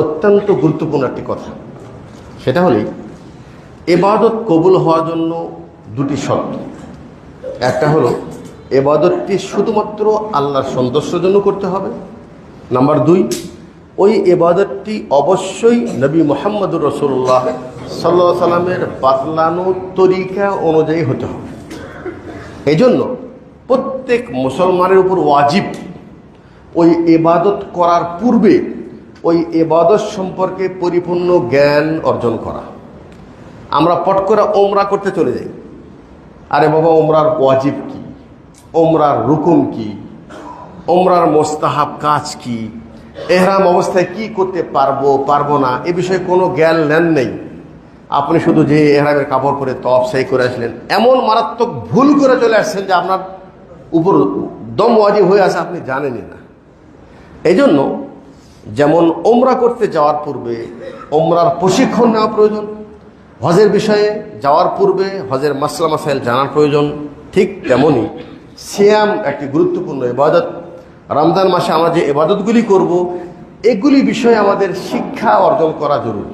অত্যন্ত গুরুত্বপূর্ণ একটি কথা। সেটা হলেই ইবাদত কবুল হওয়ার জন্য দুটি শর্ত। একটা হলো ইবাদতটি শুধুমাত্র আল্লাহর সন্তুষ্টির জন্য করতে হবে। নাম্বার 2, ওই ইবাদতটি অবশ্যই নবী মুহাম্মদুর রাসূলুল্লাহ সাল্লাল্লাহু আলাইহি সাল্লামের বাতলানো তরিকা অনুযায়ী হতে হবে। এই জন্য প্রত্যেক মুসলমানের উপর ওয়াজিব ওই ইবাদত করার পূর্বে ওই ইবাদত সম্পর্কে পরিপূর্ণ জ্ঞান অর্জন করা। আমরা পট করে ওমরা করতে চলে যাই, আরে বাবা ওমরার ওয়াজিব কি, ওমরার রুকুন কি, ওমরার মোস্তাহাব কাজ কি, এহরাম অবস্থায় কি করতে পারবো না, এ বিষয়ে কোনো জ্ঞান নেন নেই। আপনি শুধু যে এহরামের কাপড় পরে তফ সেই করে আসলেন, এমন মারাত্মক ভুল করে চলে আসছেন যে আপনার উপর দম ওয়াজিব হয়ে আছে, আপনি জানেনই না। এই জন্য যেমন ওমরা করতে যাওয়ার পূর্বে ওমরার প্রশিক্ষণ নেওয়া প্রয়োজন, হজের বিষয়ে যাওয়ার পূর্বে হজের মাসলা মাসাইল জানার প্রয়োজন, ঠিক তেমনই সিয়াম একটি গুরুত্বপূর্ণ ইবাদত। রমজান মাসে আমরা যে ইবাদতগুলি করব, এগুলি বিষয়ে আমাদের শিক্ষা অর্জন করা জরুরি।